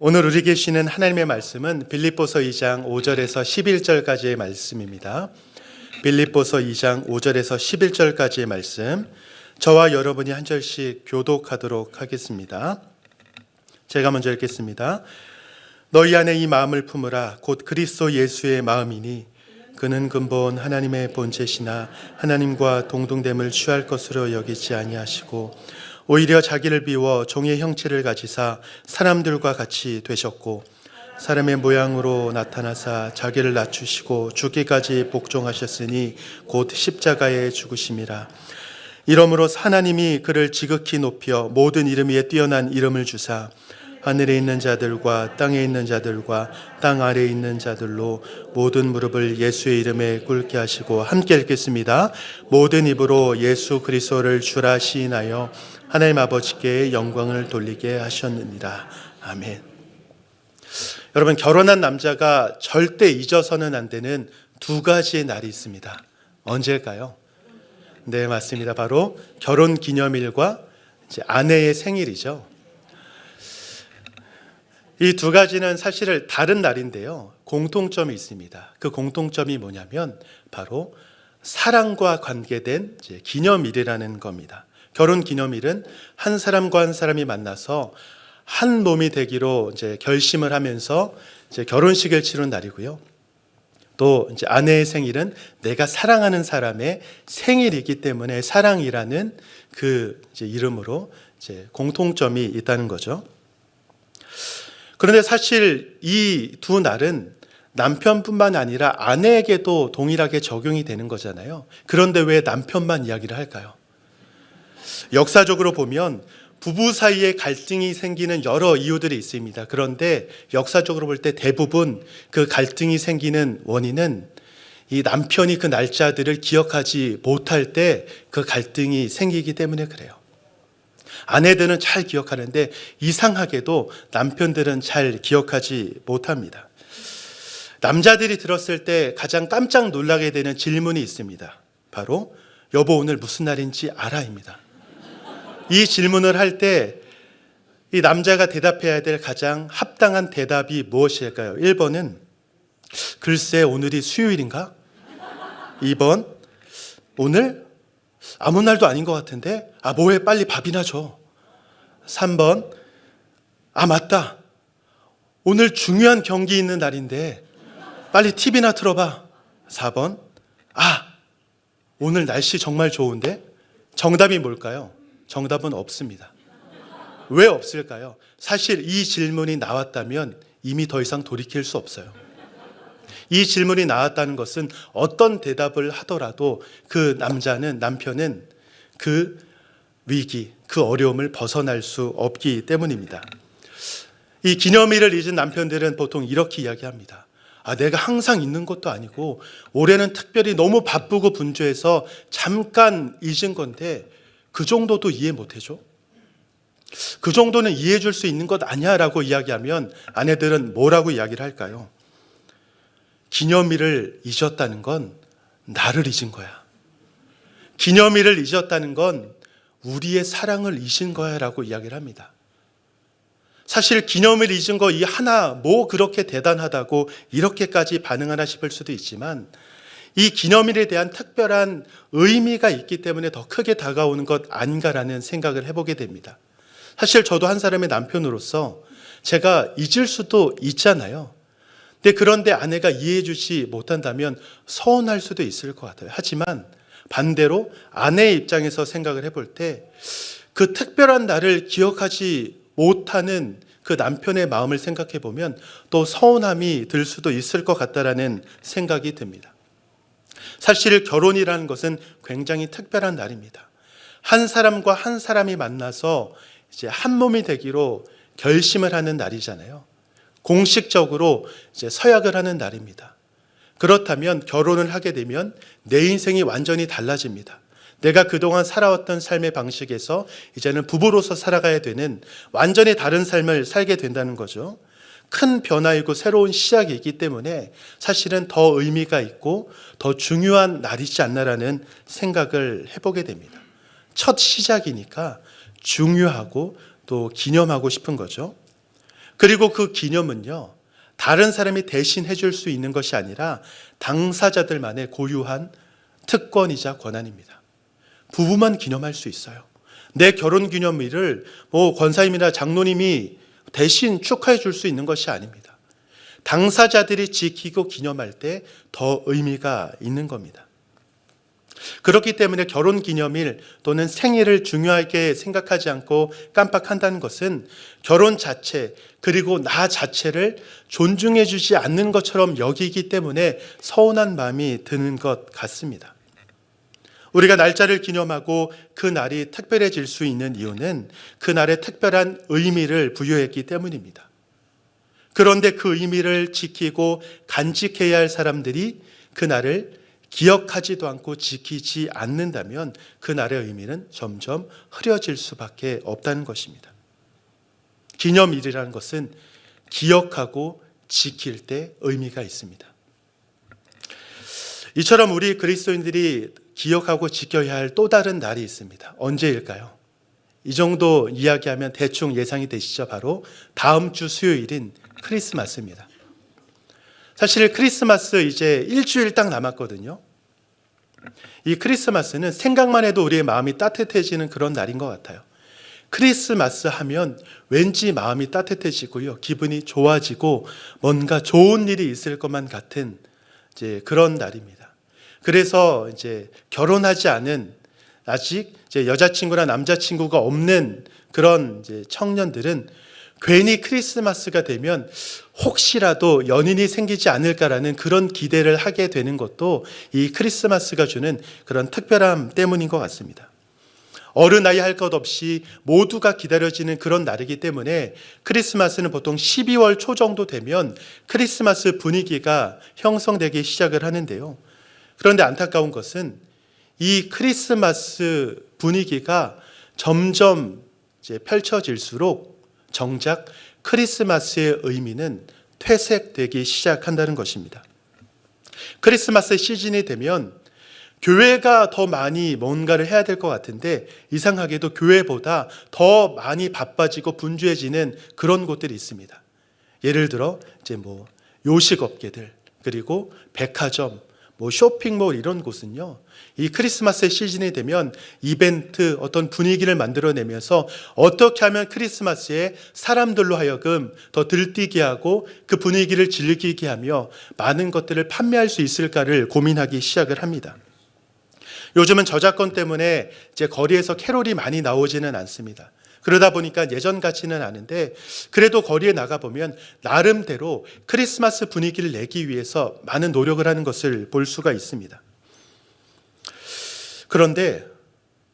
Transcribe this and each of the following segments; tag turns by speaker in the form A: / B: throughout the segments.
A: 오늘 우리 계시는 하나님의 말씀은 빌립보서 2장 5절에서 11절까지의 말씀입니다. 빌립보서 2장 5절에서 11절까지의 말씀, 저와 여러분이 한 절씩 교독하도록 하겠습니다. 제가 먼저 읽겠습니다. 너희 안에 이 마음을 품으라. 곧 그리스도 예수의 마음이니 그는 근본 하나님의 본체시나 하나님과 동등됨을 취할 것으로 여기지 아니하시고 오히려 자기를 비워 종의 형체를 가지사 사람들과 같이 되셨고 사람의 모양으로 나타나사 자기를 낮추시고 죽기까지 복종하셨으니 곧 십자가에 죽으심이라. 이러므로 하나님이 그를 지극히 높여 모든 이름 위에 뛰어난 이름을 주사 하늘에 있는 자들과 땅에 있는 자들과 땅 아래에 있는 자들로 모든 무릎을 예수의 이름에 꿇게 하시고, 함께 읽겠습니다. 모든 입으로 예수 그리스도를 주라 시인하여 하나님 아버지께 영광을 돌리게 하셨느니라. 아멘. 여러분, 결혼한 남자가 절대 잊어서는 안 되는 두 가지의 날이 있습니다. 언제일까요? 네, 맞습니다. 바로 결혼 기념일과 이제 아내의 생일이죠. 이 두 가지는 사실 다른 날인데요, 공통점이 있습니다. 그 공통점이 뭐냐면 바로 사랑과 관계된 기념일이라는 겁니다. 결혼 기념일은 한 사람과 한 사람이 만나서 한 몸이 되기로 이제 결심을 하면서 이제 결혼식을 치른 날이고요. 또 이제 아내의 생일은 내가 사랑하는 사람의 생일이기 때문에 사랑이라는 그 이제 이름으로 이제 공통점이 있다는 거죠. 그런데 사실 이 두 날은 남편뿐만 아니라 아내에게도 동일하게 적용이 되는 거잖아요. 그런데 왜 남편만 이야기를 할까요? 역사적으로 보면 부부 사이에 갈등이 생기는 여러 이유들이 있습니다. 그런데 역사적으로 볼 때 대부분 그 갈등이 생기는 원인은 이 남편이 그 날짜들을 기억하지 못할 때 그 갈등이 생기기 때문에 그래요. 아내들은 잘 기억하는데 이상하게도 남편들은 잘 기억하지 못합니다. 남자들이 들었을 때 가장 깜짝 놀라게 되는 질문이 있습니다. 바로 여보 오늘 무슨 날인지 알아입니다. 이 질문을 할 때 이 남자가 대답해야 될 가장 합당한 대답이 무엇일까요? 1번은 글쎄 오늘이 수요일인가? 2번 오늘 아무 날도 아닌 것 같은데 뭐해 빨리 밥이나 줘. 3번 맞다 오늘 중요한 경기 있는 날인데 빨리 TV나 틀어봐. 4번 오늘 날씨 정말 좋은데. 정답이 뭘까요? 정답은 없습니다. 왜 없을까요? 사실 이 질문이 나왔다면 이미 더 이상 돌이킬 수 없어요. 이 질문이 나왔다는 것은 어떤 대답을 하더라도 그 남편은 그 위기, 그 어려움을 벗어날 수 없기 때문입니다. 이 기념일을 잊은 남편들은 보통 이렇게 이야기합니다. 내가 항상 있는 것도 아니고 올해는 특별히 너무 바쁘고 분주해서 잠깐 잊은 건데 그 정도도 이해 못 해줘? 그 정도는 이해해 줄 수 있는 것 아니야 라고 이야기하면 아내들은 뭐라고 이야기를 할까요? 기념일을 잊었다는 건 나를 잊은 거야. 기념일을 잊었다는 건 우리의 사랑을 잊은 거야 라고 이야기를 합니다. 사실 기념일 잊은 거 이 하나 뭐 그렇게 대단하다고 이렇게까지 반응하나 싶을 수도 있지만 이 기념일에 대한 특별한 의미가 있기 때문에 더 크게 다가오는 것 아닌가라는 생각을 해보게 됩니다. 사실 저도 한 사람의 남편으로서 제가 잊을 수도 있잖아요. 그런데 아내가 이해해 주지 못한다면 서운할 수도 있을 것 같아요. 하지만 반대로 아내의 입장에서 생각을 해볼 때 그 특별한 날을 기억하지 못하는 그 남편의 마음을 생각해 보면 또 서운함이 들 수도 있을 것 같다라는 생각이 듭니다. 사실 결혼이라는 것은 굉장히 특별한 날입니다. 한 사람과 한 사람이 만나서 이제 한 몸이 되기로 결심을 하는 날이잖아요. 공식적으로 이제 서약을 하는 날입니다. 그렇다면 결혼을 하게 되면 내 인생이 완전히 달라집니다. 내가 그동안 살아왔던 삶의 방식에서 이제는 부부로서 살아가야 되는 완전히 다른 삶을 살게 된다는 거죠. 큰 변화이고 새로운 시작이기 때문에 사실은 더 의미가 있고 더 중요한 날이지 않나라는 생각을 해보게 됩니다. 첫 시작이니까 중요하고 또 기념하고 싶은 거죠. 그리고 그 기념은요, 다른 사람이 대신 해줄 수 있는 것이 아니라 당사자들만의 고유한 특권이자 권한입니다. 부부만 기념할 수 있어요. 내 결혼 기념일을 권사님이나 장로님이 대신 축하해 줄 수 있는 것이 아닙니다. 당사자들이 지키고 기념할 때 더 의미가 있는 겁니다. 그렇기 때문에 결혼 기념일 또는 생일을 중요하게 생각하지 않고 깜빡한다는 것은 결혼 자체 그리고 나 자체를 존중해 주지 않는 것처럼 여기기 때문에 서운한 마음이 드는 것 같습니다. 우리가 날짜를 기념하고 그 날이 특별해질 수 있는 이유는 그 날에 특별한 의미를 부여했기 때문입니다. 그런데 그 의미를 지키고 간직해야 할 사람들이 그 날을 기억하지도 않고 지키지 않는다면 그 날의 의미는 점점 흐려질 수밖에 없다는 것입니다. 기념일이라는 것은 기억하고 지킬 때 의미가 있습니다. 이처럼 우리 그리스도인들이 기억하고 지켜야 할 또 다른 날이 있습니다. 언제일까요? 이 정도 이야기하면 대충 예상이 되시죠? 바로 다음 주 수요일인 크리스마스입니다. 사실 크리스마스 이제 일주일 딱 남았거든요. 이 크리스마스는 생각만 해도 우리의 마음이 따뜻해지는 그런 날인 것 같아요. 크리스마스 하면 왠지 마음이 따뜻해지고요. 기분이 좋아지고 뭔가 좋은 일이 있을 것만 같은 이제 그런 날입니다. 그래서 이제 결혼하지 않은 아직 이제 여자친구나 남자친구가 없는 그런 이제 청년들은 괜히 크리스마스가 되면 혹시라도 연인이 생기지 않을까라는 그런 기대를 하게 되는 것도 이 크리스마스가 주는 그런 특별함 때문인 것 같습니다. 어른아이 할 것 없이 모두가 기다려지는 그런 날이기 때문에 크리스마스는 보통 12월 초 정도 되면 크리스마스 분위기가 형성되기 시작을 하는데요. 그런데 안타까운 것은 이 크리스마스 분위기가 점점 이제 펼쳐질수록 정작 크리스마스의 의미는 퇴색되기 시작한다는 것입니다. 크리스마스 시즌이 되면 교회가 더 많이 뭔가를 해야 될 것 같은데 이상하게도 교회보다 더 많이 바빠지고 분주해지는 그런 곳들이 있습니다. 예를 들어 이제 요식업계들 그리고 백화점 쇼핑몰 이런 곳은요, 이 크리스마스 시즌이 되면 이벤트 어떤 분위기를 만들어내면서 어떻게 하면 크리스마스에 사람들로 하여금 더 들뛰게 하고 그 분위기를 즐기게 하며 많은 것들을 판매할 수 있을까를 고민하기 시작을 합니다. 요즘은 저작권 때문에 이제 거리에서 캐롤이 많이 나오지는 않습니다. 그러다 보니까 예전 같지는 않은데 그래도 거리에 나가보면 나름대로 크리스마스 분위기를 내기 위해서 많은 노력을 하는 것을 볼 수가 있습니다. 그런데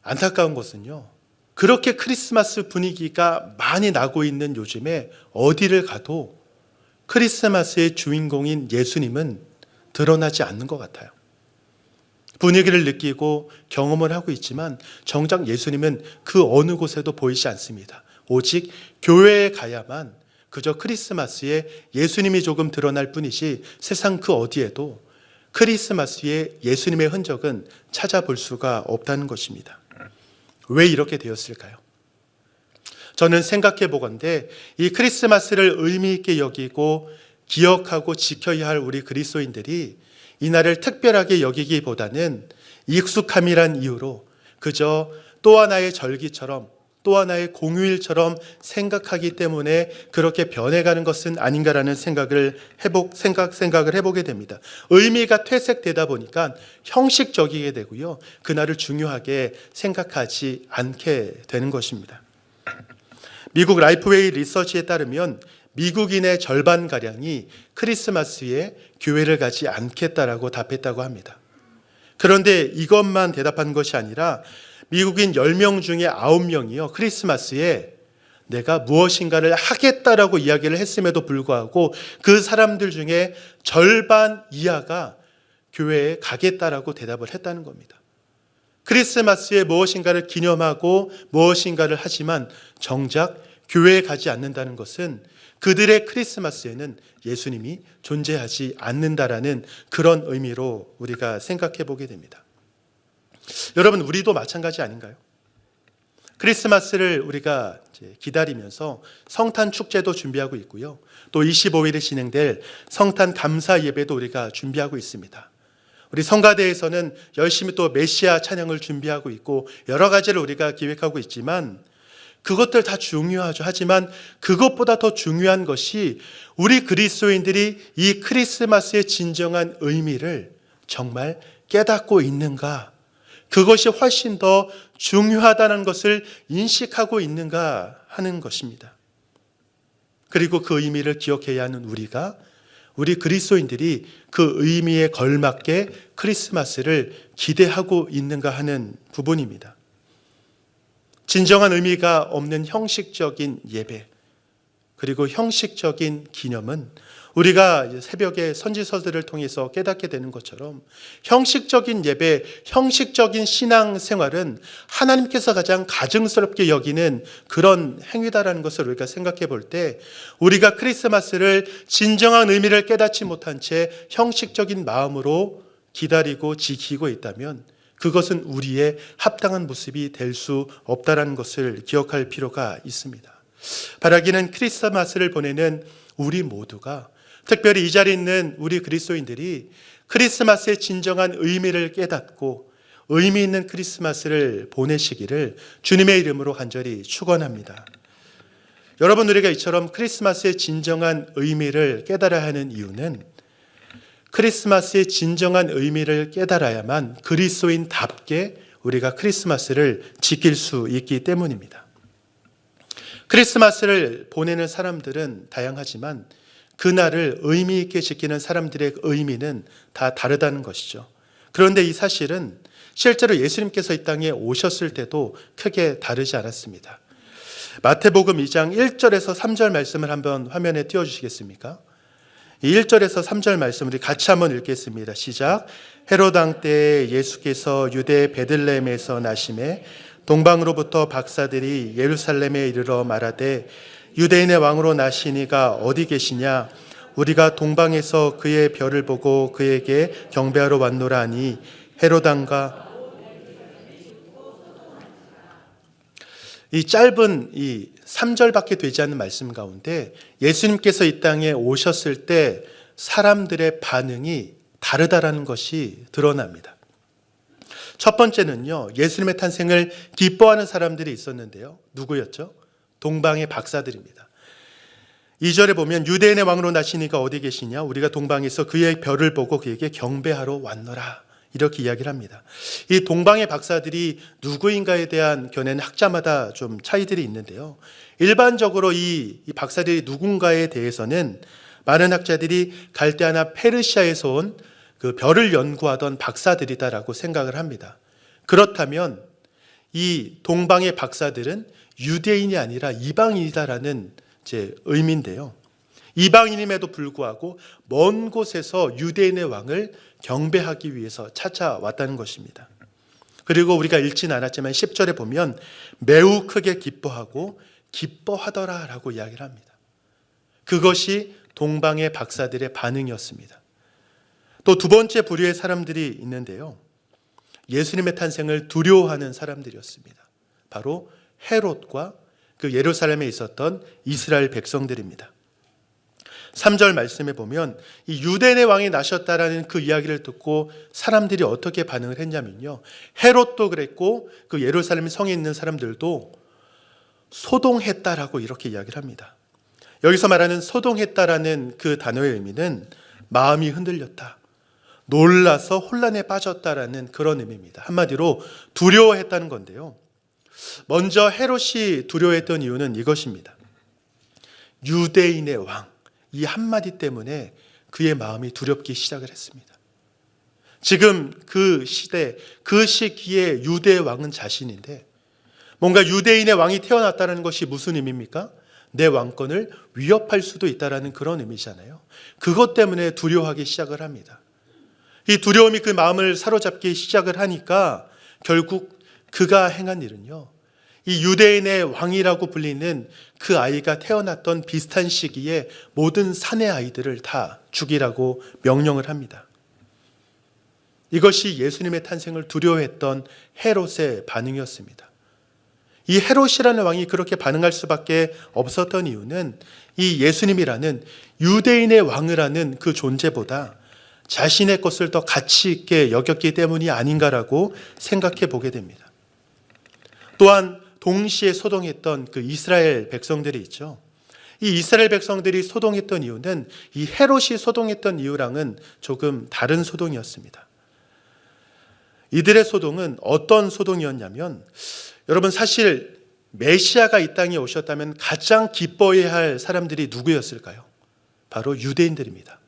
A: 안타까운 것은요, 그렇게 크리스마스 분위기가 많이 나고 있는 요즘에 어디를 가도 크리스마스의 주인공인 예수님은 드러나지 않는 것 같아요. 분위기를 느끼고 경험을 하고 있지만 정작 예수님은 그 어느 곳에도 보이지 않습니다. 오직 교회에 가야만 그저 크리스마스에 예수님이 조금 드러날 뿐이지 세상 그 어디에도 크리스마스에 예수님의 흔적은 찾아볼 수가 없다는 것입니다. 왜 이렇게 되었을까요? 저는 생각해 보건대 이 크리스마스를 의미 있게 여기고 기억하고 지켜야 할 우리 그리스도인들이 이날을 특별하게 여기기보다는 익숙함이란 이유로 그저 또 하나의 절기처럼 또 하나의 공휴일처럼 생각하기 때문에 그렇게 변해가는 것은 아닌가라는 생각을 해보게 됩니다. 의미가 퇴색되다 보니까 형식적이게 되고요. 그날을 중요하게 생각하지 않게 되는 것입니다. 미국 라이프웨이 리서치에 따르면 미국인의 절반가량이 크리스마스에 교회를 가지 않겠다라고 답했다고 합니다. 그런데 이것만 대답한 것이 아니라 미국인 10명 중에 9명이요. 크리스마스에 내가 무엇인가를 하겠다라고 이야기를 했음에도 불구하고 그 사람들 중에 절반 이하가 교회에 가겠다라고 대답을 했다는 겁니다. 크리스마스에 무엇인가를 기념하고 무엇인가를 하지만 정작 교회에 가지 않는다는 것은 그들의 크리스마스에는 예수님이 존재하지 않는다라는 그런 의미로 우리가 생각해 보게 됩니다. 여러분, 우리도 마찬가지 아닌가요? 크리스마스를 우리가 이제 기다리면서 성탄 축제도 준비하고 있고요. 또 25일에 진행될 성탄 감사 예배도 우리가 준비하고 있습니다. 우리 성가대에서는 열심히 또 메시아 찬양을 준비하고 있고 여러 가지를 우리가 기획하고 있지만 그것들 다 중요하죠. 하지만 그것보다 더 중요한 것이 우리 그리스도인들이 이 크리스마스의 진정한 의미를 정말 깨닫고 있는가? 그것이 훨씬 더 중요하다는 것을 인식하고 있는가 하는 것입니다. 그리고 그 의미를 기억해야 하는 우리 그리스도인들이 그 의미에 걸맞게 크리스마스를 기대하고 있는가 하는 부분입니다. 진정한 의미가 없는 형식적인 예배, 그리고 형식적인 기념은 우리가 새벽에 선지서들을 통해서 깨닫게 되는 것처럼 형식적인 예배, 형식적인 신앙생활은 하나님께서 가장 가증스럽게 여기는 그런 행위다라는 것을 우리가 생각해 볼 때 우리가 크리스마스를 진정한 의미를 깨닫지 못한 채 형식적인 마음으로 기다리고 지키고 있다면 그것은 우리의 합당한 모습이 될 수 없다는 것을 기억할 필요가 있습니다. 바라기는 크리스마스를 보내는 우리 모두가, 특별히 이 자리에 있는 우리 그리스도인들이 크리스마스의 진정한 의미를 깨닫고 의미 있는 크리스마스를 보내시기를 주님의 이름으로 간절히 축원합니다. 여러분, 우리가 이처럼 크리스마스의 진정한 의미를 깨달아야 하는 이유는 크리스마스의 진정한 의미를 깨달아야만 그리스도인답게 우리가 크리스마스를 지킬 수 있기 때문입니다. 크리스마스를 보내는 사람들은 다양하지만 그날을 의미 있게 지키는 사람들의 의미는 다 다르다는 것이죠. 그런데 이 사실은 실제로 예수님께서 이 땅에 오셨을 때도 크게 다르지 않았습니다. 마태복음 2장 1절에서 3절 말씀을 한번 화면에 띄워주시겠습니까? 1절에서 3절 말씀 우리 같이 한번 읽겠습니다. 시작. 헤롯 왕 때에 예수께서 유대 베들레헴에서 나심에 동방으로부터 박사들이 예루살렘에 이르러 말하되 유대인의 왕으로 나시니가 어디 계시냐? 우리가 동방에서 그의 별을 보고 그에게 경배하러 왔노라 하니 헤롯 왕과 이 짧은 이 3절밖에 되지 않는 말씀 가운데 예수님께서 이 땅에 오셨을 때 사람들의 반응이 다르다라는 것이 드러납니다. 첫 번째는요, 예수님의 탄생을 기뻐하는 사람들이 있었는데요. 누구였죠? 동방의 박사들입니다. 2절에 보면 유대인의 왕으로 나시니가 어디 계시냐? 우리가 동방에서 그의 별을 보고 그에게 경배하러 왔노라. 이렇게 이야기를 합니다. 이 동방의 박사들이 누구인가에 대한 견해는 학자마다 좀 차이들이 있는데요. 일반적으로 이 박사들이 누군가에 대해서는 많은 학자들이 갈대아나 페르시아에서 온 그 별을 연구하던 박사들이다라고 생각을 합니다. 그렇다면 이 동방의 박사들은 유대인이 아니라 이방인이다라는 이제 의미인데요. 이방인임에도 불구하고 먼 곳에서 유대인의 왕을 경배하기 위해서 찾아왔다는 것입니다. 그리고 우리가 읽지는 않았지만 10절에 보면 매우 크게 기뻐하고 기뻐하더라라고 이야기를 합니다. 그것이 동방의 박사들의 반응이었습니다. 또 두 번째 부류의 사람들이 있는데요. 예수님의 탄생을 두려워하는 사람들이었습니다. 바로 헤롯과 그 예루살렘에 있었던 이스라엘 백성들입니다. 3절 말씀에 보면 이 유대인의 왕이 나셨다라는 그 이야기를 듣고 사람들이 어떻게 반응을 했냐면요. 헤롯도 그랬고 그 예루살렘 성에 있는 사람들도 소동했다라고 이렇게 이야기를 합니다. 여기서 말하는 소동했다라는 그 단어의 의미는 마음이 흔들렸다, 놀라서 혼란에 빠졌다라는 그런 의미입니다. 한마디로 두려워했다는 건데요. 먼저 헤롯이 두려워했던 이유는 이것입니다. 유대인의 왕, 이 한마디 때문에 그의 마음이 두렵기 시작을 했습니다. 지금 그 시대, 그 시기에 유대의 왕은 자신인데 뭔가 유대인의 왕이 태어났다는 것이 무슨 의미입니까? 내 왕권을 위협할 수도 있다는 그런 의미잖아요. 그것 때문에 두려워하기 시작을 합니다. 이 두려움이 그 마음을 사로잡기 시작을 하니까 결국 그가 행한 일은요, 이 유대인의 왕이라고 불리는 그 아이가 태어났던 비슷한 시기에 모든 사내 아이들을 다 죽이라고 명령을 합니다. 이것이 예수님의 탄생을 두려워했던 헤롯의 반응이었습니다. 이 헤롯이라는 왕이 그렇게 반응할 수밖에 없었던 이유는 이 예수님이라는 유대인의 왕을 하는 그 존재보다 자신의 것을 더 가치 있게 여겼기 때문이 아닌가라고 생각해 보게 됩니다. 또한 동시에 소동했던 그 이스라엘 백성들이 있죠. 이 이스라엘 백성들이 소동했던 이유는 이 헤롯이 소동했던 이유랑은 조금 다른 소동이었습니다. 이들의 소동은 어떤 소동이었냐면, 여러분 사실 메시아가 이 땅에 오셨다면 가장 기뻐해야 할 사람들이 누구였을까요? 바로 유대인들입니다.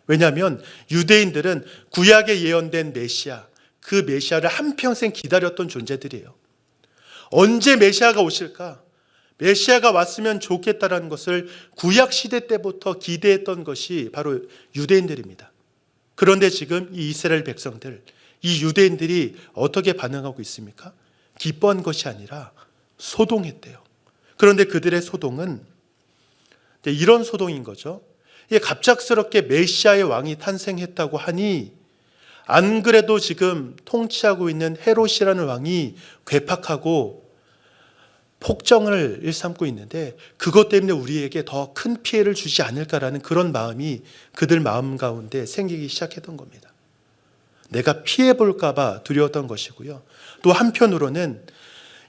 A: 왜냐하면 유대인들은 구약에 예언된 메시아, 그 메시아를 한평생 기다렸던 존재들이에요. 언제 메시아가 오실까? 메시아가 왔으면 좋겠다라는 것을 구약 시대 때부터 기대했던 것이 바로 유대인들입니다. 그런데 지금 이 이스라엘 백성들, 이 유대인들이 어떻게 반응하고 있습니까? 기뻐한 것이 아니라 소동했대요. 그런데 그들의 소동은 이런 소동인 거죠. 갑작스럽게 메시아의 왕이 탄생했다고 하니 안 그래도 지금 통치하고 있는 헤롯이라는 왕이 괴팍하고 폭정을 일삼고 있는데 그것 때문에 우리에게 더 큰 피해를 주지 않을까라는 그런 마음이 그들 마음 가운데 생기기 시작했던 겁니다. 내가 피해볼까 봐 두려웠던 것이고요. 또 한편으로는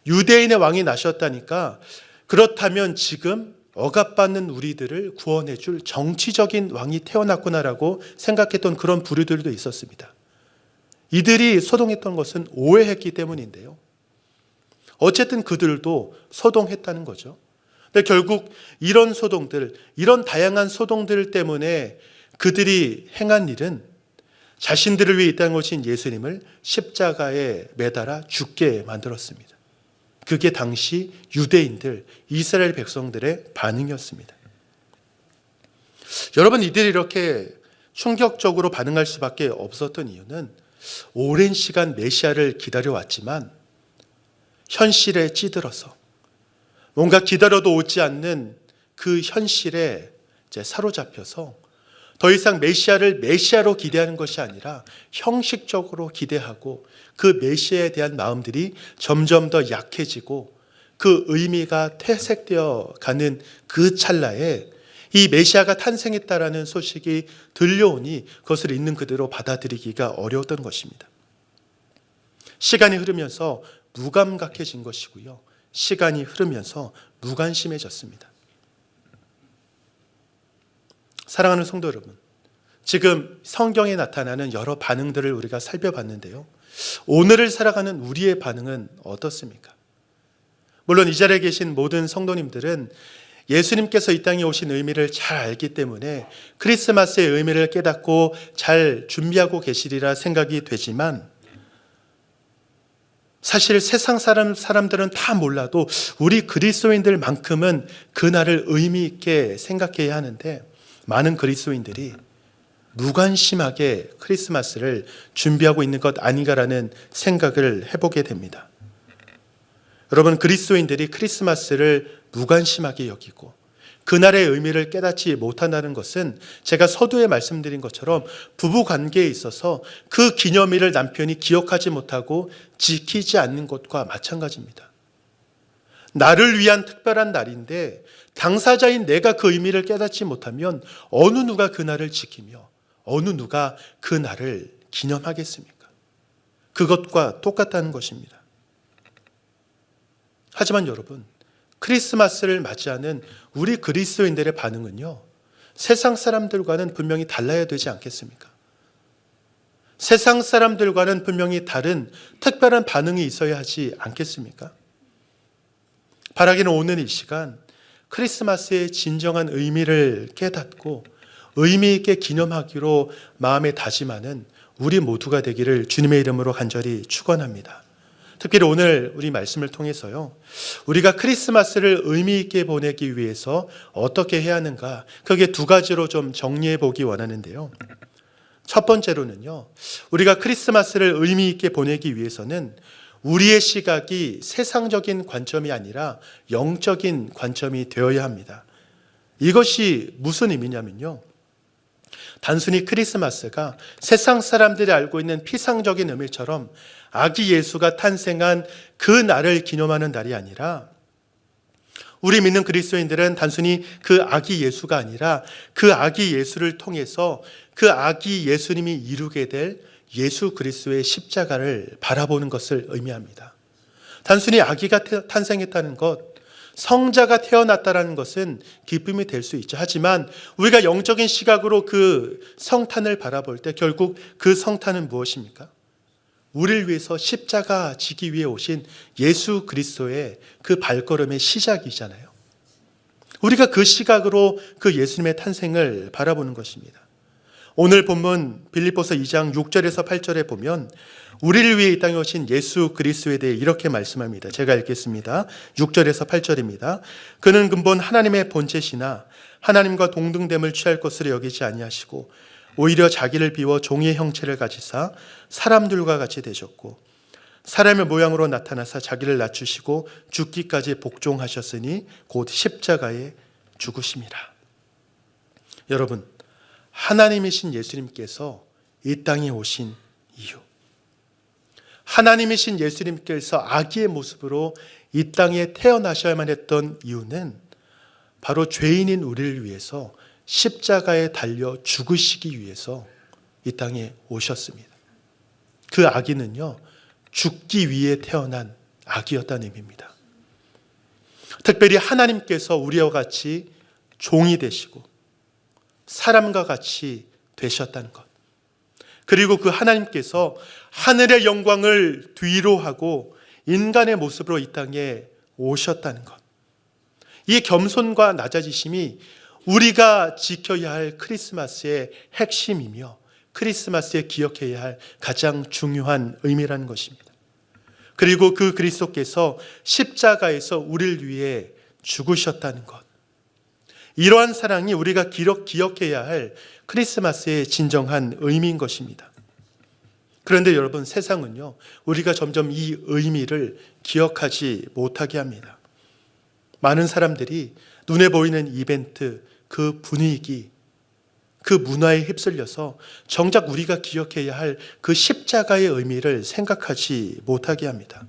A: 유대인의 왕이 나셨다니까 그렇다면 지금 억압받는 우리들을 구원해 줄 정치적인 왕이 태어났구나라고 생각했던 그런 부류들도 있었습니다. 이들이 소동했던 것은 오해했기 때문인데요. 어쨌든 그들도 소동했다는 거죠. 근데 결국 이런 소동들, 이런 다양한 소동들 때문에 그들이 행한 일은 자신들을 위해 이 땅에 오신 예수님을 십자가에 매달아 죽게 만들었습니다. 그게 당시 유대인들, 이스라엘 백성들의 반응이었습니다. 여러분, 이들이 이렇게 충격적으로 반응할 수밖에 없었던 이유는 오랜 시간 메시아를 기다려왔지만 현실에 찌들어서 뭔가 기다려도 오지 않는 그 현실에 이제 사로잡혀서 더 이상 메시아를 메시아로 기대하는 것이 아니라 형식적으로 기대하고 그 메시아에 대한 마음들이 점점 더 약해지고 그 의미가 퇴색되어 가는 그 찰나에 이 메시아가 탄생했다라는 소식이 들려오니 그것을 있는 그대로 받아들이기가 어려웠던 것입니다. 시간이 흐르면서 무감각해진 것이고요. 시간이 흐르면서 무관심해졌습니다. 사랑하는 성도 여러분, 지금 성경에 나타나는 여러 반응들을 우리가 살펴봤는데요. 오늘을 살아가는 우리의 반응은 어떻습니까? 물론 이 자리에 계신 모든 성도님들은 예수님께서 이 땅에 오신 의미를 잘 알기 때문에 크리스마스의 의미를 깨닫고 잘 준비하고 계시리라 생각이 되지만 사실 세상 사람들은 다 몰라도 우리 그리스도인들만큼은 그날을 의미 있게 생각해야 하는데 많은 그리스도인들이 무관심하게 크리스마스를 준비하고 있는 것 아닌가라는 생각을 해보게 됩니다. 여러분, 그리스도인들이 크리스마스를 무관심하게 여기고 그날의 의미를 깨닫지 못한다는 것은 제가 서두에 말씀드린 것처럼 부부 관계에 있어서 그 기념일을 남편이 기억하지 못하고 지키지 않는 것과 마찬가지입니다. 나를 위한 특별한 날인데 당사자인 내가 그 의미를 깨닫지 못하면 어느 누가 그 날을 지키며 어느 누가 그 날을 기념하겠습니까? 그것과 똑같다는 것입니다. 하지만 여러분, 크리스마스를 맞이하는 우리 그리스도인들의 반응은요, 세상 사람들과는 분명히 달라야 되지 않겠습니까? 세상 사람들과는 분명히 다른 특별한 반응이 있어야 하지 않겠습니까? 바라기는 오늘 이 시간 크리스마스의 진정한 의미를 깨닫고 의미 있게 기념하기로 마음에 다짐하는 우리 모두가 되기를 주님의 이름으로 간절히 축원합니다. 특별히 오늘 우리 말씀을 통해서요, 우리가 크리스마스를 의미 있게 보내기 위해서 어떻게 해야 하는가, 그게 두 가지로 좀 정리해 보기 원하는데요. 첫 번째로는요, 우리가 크리스마스를 의미 있게 보내기 위해서는 우리의 시각이 세상적인 관점이 아니라 영적인 관점이 되어야 합니다. 이것이 무슨 의미냐면요, 단순히 크리스마스가 세상 사람들이 알고 있는 피상적인 의미처럼 아기 예수가 탄생한 그 날을 기념하는 날이 아니라 우리 믿는 그리스도인들은 단순히 그 아기 예수가 아니라 그 아기 예수를 통해서 그 아기 예수님이 이루게 될 예수 그리스도의 십자가를 바라보는 것을 의미합니다. 단순히 아기가 탄생했다는 것, 성자가 태어났다는 것은 기쁨이 될 수 있죠. 하지만 우리가 영적인 시각으로 그 성탄을 바라볼 때 결국 그 성탄은 무엇입니까? 우리를 위해서 십자가 지기 위해 오신 예수 그리스도의 그 발걸음의 시작이잖아요. 우리가 그 시각으로 그 예수님의 탄생을 바라보는 것입니다. 오늘 본문 빌립보서 2장 6절에서 8절에 보면 우리를 위해 이 땅에 오신 예수 그리스도에 대해 이렇게 말씀합니다. 제가 읽겠습니다. 6절에서 8절입니다. 그는 근본 하나님의 본체시나 하나님과 동등됨을 취할 것으로 여기지 아니하시고 오히려 자기를 비워 종의 형체를 가지사 사람들과 같이 되셨고 사람의 모양으로 나타나사 자기를 낮추시고 죽기까지 복종하셨으니 곧 십자가에 죽으심이라. 여러분, 하나님이신 예수님께서 이 땅에 오신 이유, 하나님이신 예수님께서 아기의 모습으로 이 땅에 태어나셔야만 했던 이유는 바로 죄인인 우리를 위해서 십자가에 달려 죽으시기 위해서 이 땅에 오셨습니다. 그 아기는요, 죽기 위해 태어난 아기였다는 의미입니다. 특별히 하나님께서 우리와 같이 종이 되시고 사람과 같이 되셨다는 것, 그리고 그 하나님께서 하늘의 영광을 뒤로 하고 인간의 모습으로 이 땅에 오셨다는 것, 이 겸손과 낮아지심이 우리가 지켜야 할 크리스마스의 핵심이며 크리스마스에 기억해야 할 가장 중요한 의미라는 것입니다. 그리고 그 그리스도께서 십자가에서 우리를 위해 죽으셨다는 것, 이러한 사랑이 우리가 기억해야 할 크리스마스의 진정한 의미인 것입니다. 그런데 여러분, 세상은요, 우리가 점점 이 의미를 기억하지 못하게 합니다. 많은 사람들이 눈에 보이는 이벤트, 그 분위기, 그 문화에 휩쓸려서 정작 우리가 기억해야 할 그 십자가의 의미를 생각하지 못하게 합니다.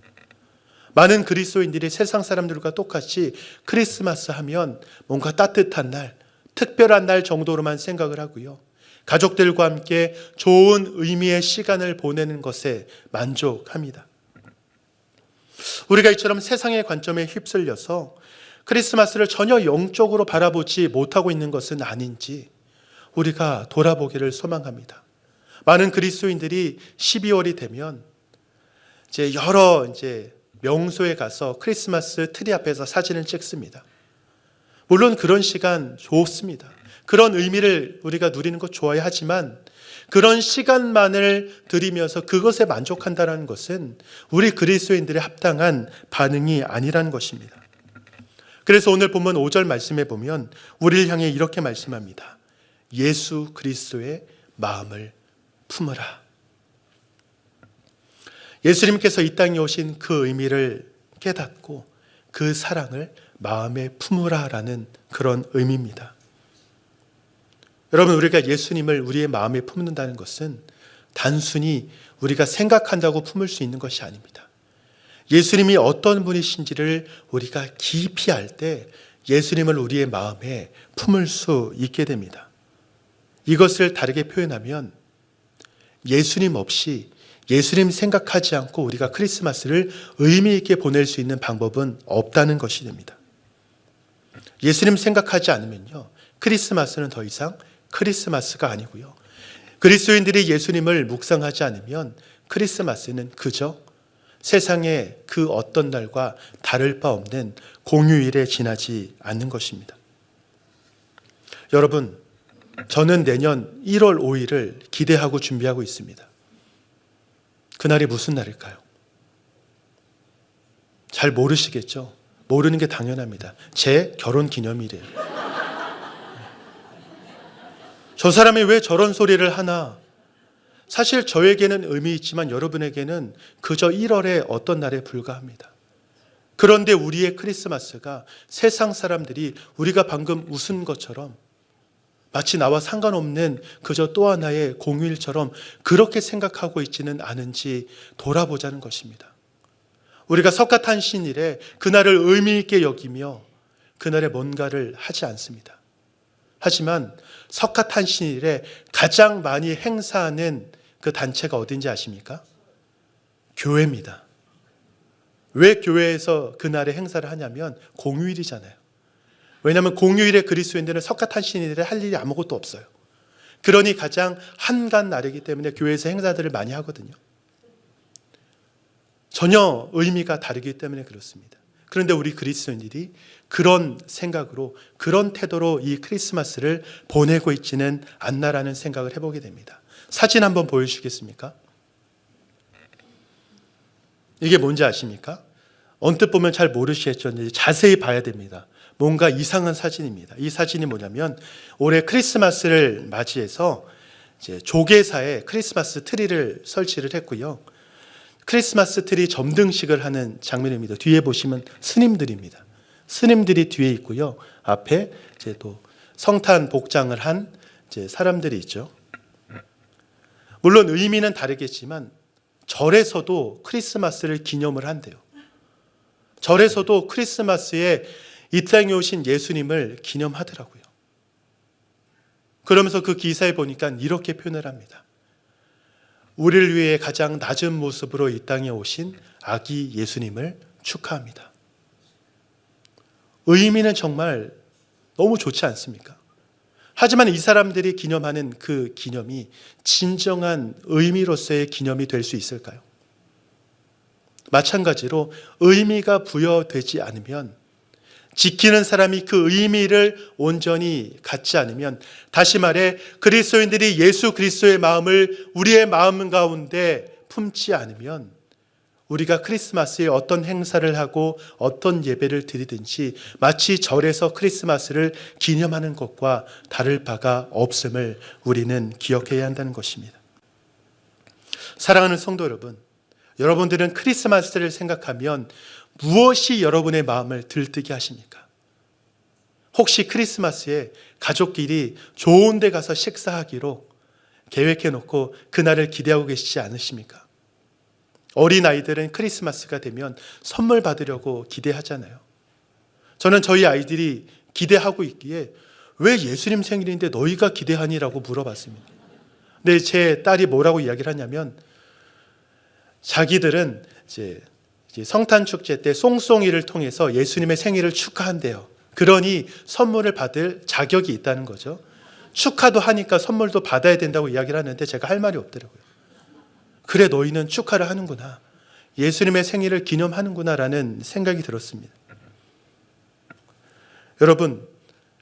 A: 많은 그리스도인들이 세상 사람들과 똑같이 크리스마스 하면 뭔가 따뜻한 날, 특별한 날 정도로만 생각을 하고요, 가족들과 함께 좋은 의미의 시간을 보내는 것에 만족합니다. 우리가 이처럼 세상의 관점에 휩쓸려서 크리스마스를 전혀 영적으로 바라보지 못하고 있는 것은 아닌지 우리가 돌아보기를 소망합니다. 많은 그리스도인들이 12월이 되면 여러 명소에 가서 크리스마스 트리 앞에서 사진을 찍습니다. 물론 그런 시간 좋습니다. 그런 의미를 우리가 누리는 것 좋아야 하지만 그런 시간만을 들이면서 그것에 만족한다는 것은 우리 그리스도인들의 합당한 반응이 아니라는 것입니다. 그래서 오늘 본문 5절 말씀에 보면 우리를 향해 이렇게 말씀합니다. 예수 그리스도의 마음을 품으라. 예수님께서 이 땅에 오신 그 의미를 깨닫고 그 사랑을 마음에 품으라라는 그런 의미입니다. 여러분, 우리가 예수님을 우리의 마음에 품는다는 것은 단순히 우리가 생각한다고 품을 수 있는 것이 아닙니다. 예수님이 어떤 분이신지를 우리가 깊이 알 때 예수님을 우리의 마음에 품을 수 있게 됩니다. 이것을 다르게 표현하면 예수님 없이, 예수님 생각하지 않고 우리가 크리스마스를 의미 있게 보낼 수 있는 방법은 없다는 것이 됩니다. 예수님 생각하지 않으면요, 크리스마스는 더 이상 크리스마스가 아니고요, 그리스도인들이 예수님을 묵상하지 않으면 크리스마스는 그저 세상의 그 어떤 날과 다를 바 없는 공휴일에 지나지 않는 것입니다. 여러분, 저는 내년 1월 5일을 기대하고 준비하고 있습니다. 그날이 무슨 날일까요? 잘 모르시겠죠? 모르는 게 당연합니다. 제 결혼 기념일이에요. 저 사람이 왜 저런 소리를 하나? 사실 저에게는 의미 있지만 여러분에게는 그저 1월의 어떤 날에 불과합니다. 그런데 우리의 크리스마스가 세상 사람들이 우리가 방금 웃은 것처럼 마치 나와 상관없는 그저 또 하나의 공휴일처럼 그렇게 생각하고 있지는 않은지 돌아보자는 것입니다. 우리가 석가탄신일에 그날을 의미 있게 여기며 그날에 뭔가를 하지 않습니다. 하지만 석가탄신일에 가장 많이 행사하는 그 단체가 어딘지 아십니까? 교회입니다. 왜 교회에서 그날에 행사를 하냐면 공휴일이잖아요. 왜냐하면 공휴일에 그리스도인들은 석가탄신일에 할 일이 아무것도 없어요. 그러니 가장 한간 날이기 때문에 교회에서 행사들을 많이 하거든요. 전혀 의미가 다르기 때문에 그렇습니다. 그런데 우리 그리스도인들이 그런 생각으로, 그런 태도로 이 크리스마스를 보내고 있지는 않나라는 생각을 해보게 됩니다. 사진 한번 보여주시겠습니까? 이게 뭔지 아십니까? 언뜻 보면 잘 모르시겠죠. 자세히 봐야 됩니다. 뭔가 이상한 사진입니다. 이 사진이 뭐냐면 올해 크리스마스를 맞이해서 이제 조계사에 크리스마스 트리를 설치를 했고요. 크리스마스 트리 점등식을 하는 장면입니다. 뒤에 보시면 스님들입니다. 스님들이 뒤에 있고요. 앞에 이제 또 성탄 복장을 한 이제 사람들이 있죠. 물론 의미는 다르겠지만 절에서도 크리스마스를 기념을 한대요. 절에서도 크리스마스에 이 땅에 오신 예수님을 기념하더라고요. 그러면서 그 기사에 보니까 이렇게 표현을 합니다. 우리를 위해 가장 낮은 모습으로 이 땅에 오신 아기 예수님을 축하합니다. 의미는 정말 너무 좋지 않습니까? 하지만 이 사람들이 기념하는 그 기념이 진정한 의미로서의 기념이 될 수 있을까요? 마찬가지로 의미가 부여되지 않으면, 지키는 사람이 그 의미를 온전히 갖지 않으면, 다시 말해 그리스도인들이 예수 그리스도의 마음을 우리의 마음 가운데 품지 않으면 우리가 크리스마스에 어떤 행사를 하고 어떤 예배를 드리든지 마치 절에서 크리스마스를 기념하는 것과 다를 바가 없음을 우리는 기억해야 한다는 것입니다. 사랑하는 성도 여러분, 여러분들은 크리스마스를 생각하면 무엇이 여러분의 마음을 들뜨게 하십니까? 혹시 크리스마스에 가족끼리 좋은 데 가서 식사하기로 계획해 놓고 그날을 기대하고 계시지 않으십니까? 어린아이들은 크리스마스가 되면 선물 받으려고 기대하잖아요. 저는 저희 아이들이 기대하고 있기에 왜 예수님 생일인데 너희가 기대하니라고 물어봤습니다. 근데 제 딸이 뭐라고 이야기를 하냐면 자기들은 이제 성탄 축제 때 송송이를 통해서 예수님의 생일을 축하한대요. 그러니 선물을 받을 자격이 있다는 거죠. 축하도 하니까 선물도 받아야 된다고 이야기를 하는데 제가 할 말이 없더라고요. 그래, 너희는 축하를 하는구나, 예수님의 생일을 기념하는구나라는 생각이 들었습니다. 여러분,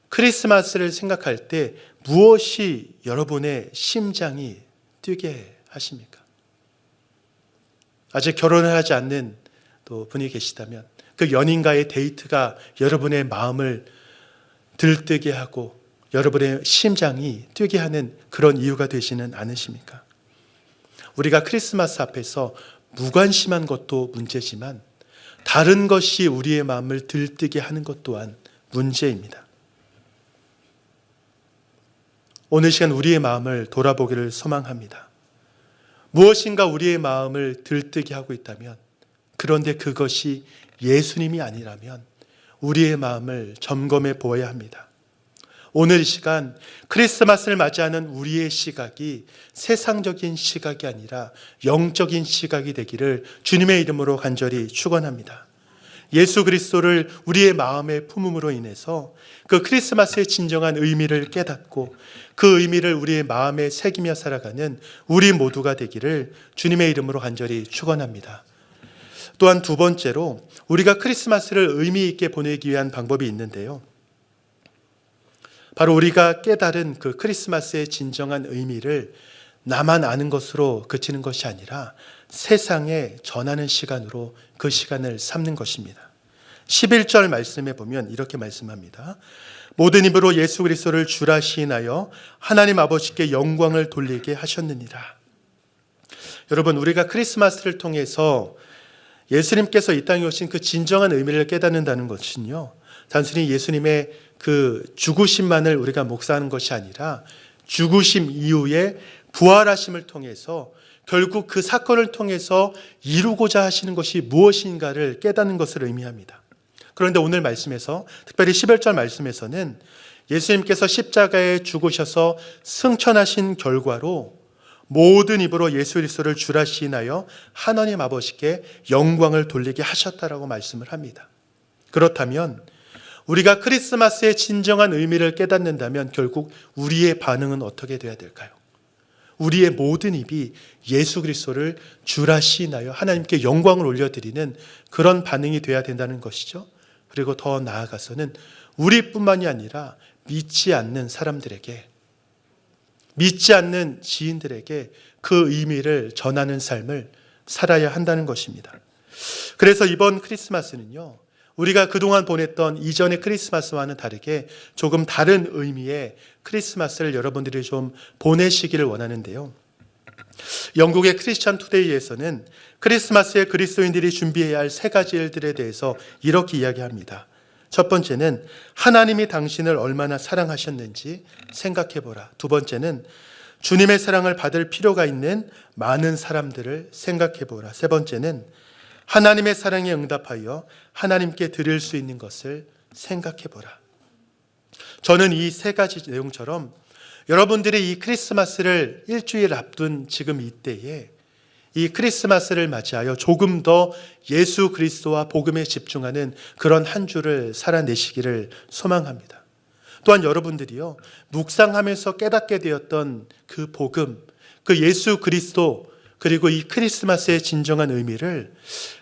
A: 크리스마스를 생각할 때 무엇이 여러분의 심장이 뛰게 하십니까? 아직 결혼을 하지 않는 또 분이 계시다면 그 연인과의 데이트가 여러분의 마음을 들뜨게 하고 여러분의 심장이 뛰게 하는 그런 이유가 되지는 않으십니까? 우리가 크리스마스 앞에서 무관심한 것도 문제지만 다른 것이 우리의 마음을 들뜨게 하는 것 또한 문제입니다. 오늘 시간 우리의 마음을 돌아보기를 소망합니다. 무엇인가 우리의 마음을 들뜨게 하고 있다면, 그런데 그것이 예수님이 아니라면 우리의 마음을 점검해 보아야 합니다. 오늘 이 시간 크리스마스를 맞이하는 우리의 시각이 세상적인 시각이 아니라 영적인 시각이 되기를 주님의 이름으로 간절히 축원합니다. 예수 그리스도를 우리의 마음에 품음으로 인해서 그 크리스마스의 진정한 의미를 깨닫고 그 의미를 우리의 마음에 새기며 살아가는 우리 모두가 되기를 주님의 이름으로 간절히 축원합니다. 또한 두 번째로 우리가 크리스마스를 의미 있게 보내기 위한 방법이 있는데요. 바로 우리가 깨달은 그 크리스마스의 진정한 의미를 나만 아는 것으로 그치는 것이 아니라 세상에 전하는 시간으로 그 시간을 삼는 것입니다. 11절 말씀에 보면 이렇게 말씀합니다. 모든 입으로 예수 그리스도를 주라 시인하여 하나님 아버지께 영광을 돌리게 하셨느니라. 여러분, 우리가 크리스마스를 통해서 예수님께서 이 땅에 오신 그 진정한 의미를 깨닫는다는 것은요, 단순히 예수님의 그 죽으심만을 우리가 묵상하는 것이 아니라 죽으심 이후에 부활하심을 통해서 결국 그 사건을 통해서 이루고자 하시는 것이 무엇인가를 깨닫는 것을 의미합니다. 그런데 오늘 말씀에서, 특별히 11절 말씀에서는 예수님께서 십자가에 죽으셔서 승천하신 결과로 모든 입으로 예수 그리스도를 주라 시인하여 하나님 아버지께 영광을 돌리게 하셨다라고 말씀을 합니다. 그렇다면 우리가 크리스마스의 진정한 의미를 깨닫는다면 결국 우리의 반응은 어떻게 돼야 될까요? 우리의 모든 입이 예수 그리스도를 주라 시인하여 하나님께 영광을 올려드리는 그런 반응이 돼야 된다는 것이죠. 그리고 더 나아가서는 우리뿐만이 아니라 믿지 않는 사람들에게, 믿지 않는 지인들에게 그 의미를 전하는 삶을 살아야 한다는 것입니다. 그래서 이번 크리스마스는요, 우리가 그동안 보냈던 이전의 크리스마스와는 다르게 조금 다른 의미의 크리스마스를 여러분들이 좀 보내시기를 원하는데요. 영국의 크리스천 투데이에서는 크리스마스에 그리스도인들이 준비해야 할 세 가지 일들에 대해서 이렇게 이야기합니다. 첫 번째는 하나님이 당신을 얼마나 사랑하셨는지 생각해보라. 두 번째는 주님의 사랑을 받을 필요가 있는 많은 사람들을 생각해보라. 세 번째는 하나님의 사랑에 응답하여 하나님께 드릴 수 있는 것을 생각해보라. 저는 이 세 가지 내용처럼 여러분들이 이 크리스마스를 일주일 앞둔 지금 이때에 이 크리스마스를 맞이하여 조금 더 예수 그리스도와 복음에 집중하는 그런 한 주를 살아내시기를 소망합니다. 또한 여러분들이요, 묵상하면서 깨닫게 되었던 그 복음, 그 예수 그리스도, 그리고 이 크리스마스의 진정한 의미를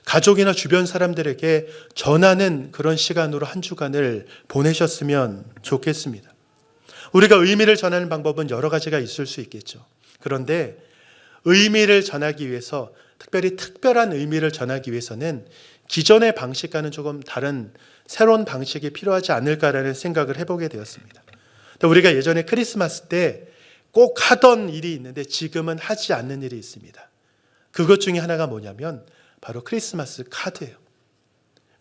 A: 가족이나 주변 사람들에게 전하는 그런 시간으로 한 주간을 보내셨으면 좋겠습니다. 우리가 의미를 전하는 방법은 여러 가지가 있을 수 있겠죠. 그런데 의미를 전하기 위해서, 특별히 특별한 의미를 전하기 위해서는 기존의 방식과는 조금 다른 새로운 방식이 필요하지 않을까라는 생각을 해보게 되었습니다. 또 우리가 예전에 크리스마스 때 꼭 하던 일이 있는데 지금은 하지 않는 일이 있습니다. 그것 중에 하나가 뭐냐면 바로 크리스마스 카드예요.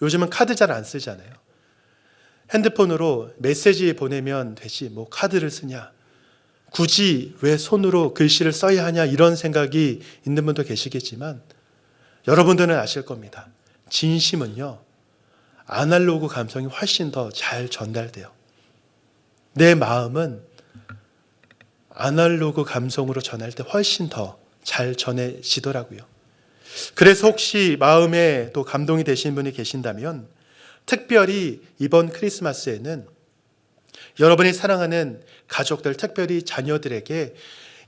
A: 요즘은 카드 잘 안 쓰잖아요. 핸드폰으로 메시지 보내면 되지 뭐 카드를 쓰냐, 굳이 왜 손으로 글씨를 써야 하냐, 이런 생각이 있는 분도 계시겠지만 여러분들은 아실 겁니다. 진심은요, 아날로그 감성이 훨씬 더 잘 전달돼요. 내 마음은 아날로그 감성으로 전할 때 훨씬 더 잘 전해지더라고요. 그래서 혹시 마음에 또 감동이 되신 분이 계신다면 특별히 이번 크리스마스에는 여러분이 사랑하는 가족들, 특별히 자녀들에게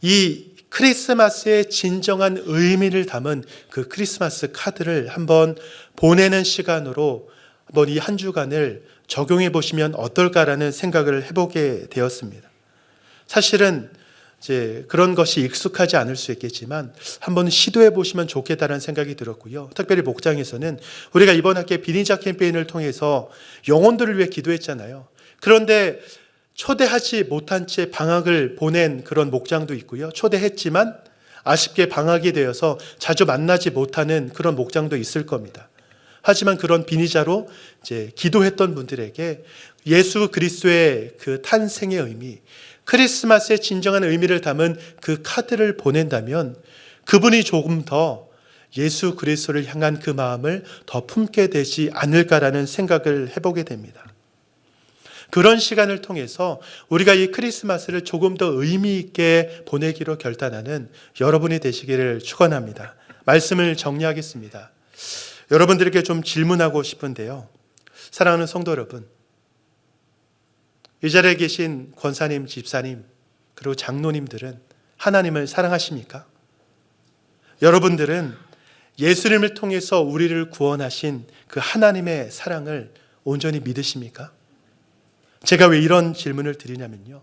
A: 이 크리스마스의 진정한 의미를 담은 그 크리스마스 카드를 한번 보내는 시간으로 한번 이 한 주간을 적용해 보시면 어떨까라는 생각을 해보게 되었습니다. 사실은 이제 그런 것이 익숙하지 않을 수 있겠지만 한번 시도해 보시면 좋겠다는 생각이 들었고요. 특별히 목장에서는 우리가 이번 학기에 비니자 캠페인을 통해서 영혼들을 위해 기도했잖아요. 그런데 초대하지 못한 채 방학을 보낸 그런 목장도 있고요. 초대했지만 아쉽게 방학이 되어서 자주 만나지 못하는 그런 목장도 있을 겁니다. 하지만 그런 비니자로 이제 기도했던 분들에게 예수 그리스도의 그 탄생의 의미, 크리스마스의 진정한 의미를 담은 그 카드를 보낸다면 그분이 조금 더 예수 그리스도를 향한 그 마음을 더 품게 되지 않을까라는 생각을 해보게 됩니다. 그런 시간을 통해서 우리가 이 크리스마스를 조금 더 의미 있게 보내기로 결단하는 여러분이 되시기를 축원합니다. 말씀을 정리하겠습니다. 여러분들에게 좀 질문하고 싶은데요. 사랑하는 성도 여러분, 이 자리에 계신 권사님, 집사님, 그리고 장로님들은 하나님을 사랑하십니까? 여러분들은 예수님을 통해서 우리를 구원하신 그 하나님의 사랑을 온전히 믿으십니까? 제가 왜 이런 질문을 드리냐면요,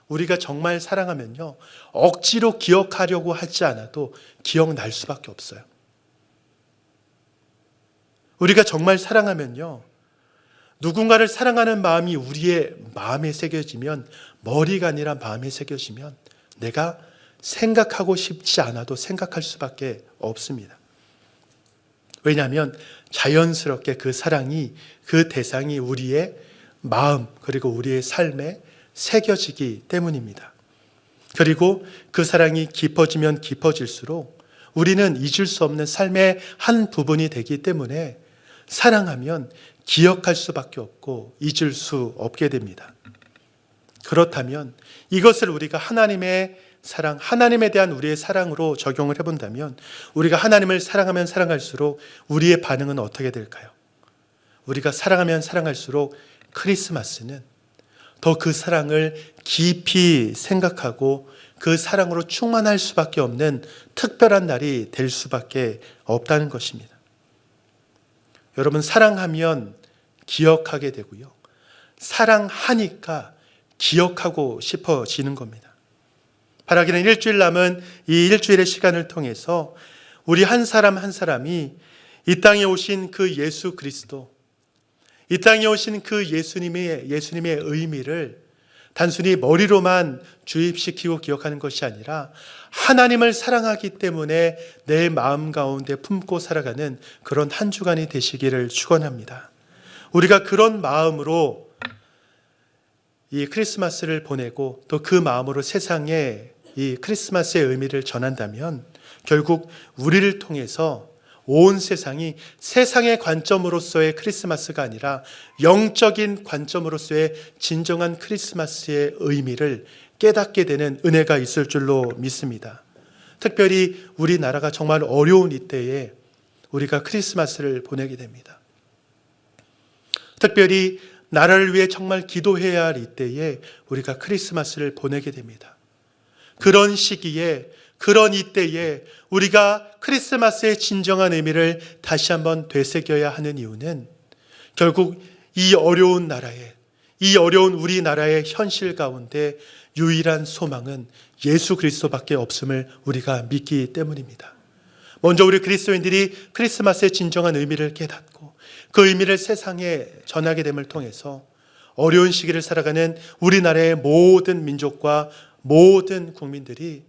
A: 우리가 정말 사랑하면요, 억지로 기억하려고 하지 않아도 기억날 수밖에 없어요. 우리가 정말 사랑하면요, 누군가를 사랑하는 마음이 우리의 마음에 새겨지면, 머리가 아니라 마음에 새겨지면 내가 생각하고 싶지 않아도 생각할 수밖에 없습니다. 왜냐하면 자연스럽게 그 사랑이, 그 대상이 우리의 마음 그리고 우리의 삶에 새겨지기 때문입니다. 그리고 그 사랑이 깊어지면 깊어질수록 우리는 잊을 수 없는 삶의 한 부분이 되기 때문에 사랑하면 기억할 수밖에 없고 잊을 수 없게 됩니다. 그렇다면 이것을 우리가 하나님의 사랑, 하나님에 대한 우리의 사랑으로 적용을 해본다면 우리가 하나님을 사랑하면 사랑할수록 우리의 반응은 어떻게 될까요? 우리가 사랑하면 사랑할수록 크리스마스는 더 그 사랑을 깊이 생각하고 그 사랑으로 충만할 수밖에 없는 특별한 날이 될 수밖에 없다는 것입니다. 여러분, 사랑하면 기억하게 되고요. 사랑하니까 기억하고 싶어지는 겁니다. 바라기는 일주일 남은 이 일주일의 시간을 통해서 우리 한 사람 한 사람이 이 땅에 오신 그 예수 그리스도, 이 땅에 오신 그 예수님의 의미를 단순히 머리로만 주입시키고 기억하는 것이 아니라 하나님을 사랑하기 때문에 내 마음 가운데 품고 살아가는 그런 한 주간이 되시기를 축원합니다. 우리가 그런 마음으로 이 크리스마스를 보내고 또 그 마음으로 세상에 이 크리스마스의 의미를 전한다면 결국 우리를 통해서 온 세상이 세상의 관점으로서의 크리스마스가 아니라 영적인 관점으로서의 진정한 크리스마스의 의미를 깨닫게 되는 은혜가 있을 줄로 믿습니다. 특별히 우리나라가 정말 어려운 이때에 우리가 크리스마스를 보내게 됩니다. 특별히 나라를 위해 정말 기도해야 할 이때에 우리가 크리스마스를 보내게 됩니다. 그런 시기에, 그런 이때에 우리가 크리스마스의 진정한 의미를 다시 한번 되새겨야 하는 이유는 결국 이 어려운 나라에, 이 어려운 우리나라의 현실 가운데 유일한 소망은 예수 그리스도밖에 없음을 우리가 믿기 때문입니다. 먼저 우리 그리스도인들이 크리스마스의 진정한 의미를 깨닫고 그 의미를 세상에 전하게 됨을 통해서 어려운 시기를 살아가는 우리나라의 모든 민족과 모든 국민들이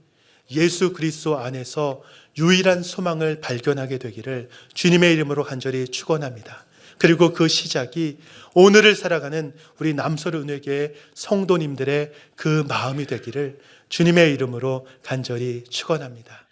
A: 예수 그리스도 안에서 유일한 소망을 발견하게 되기를 주님의 이름으로 간절히 축원합니다. 그리고 그 시작이 오늘을 살아가는 우리 남서른회교회 성도님들의 그 마음이 되기를 주님의 이름으로 간절히 축원합니다.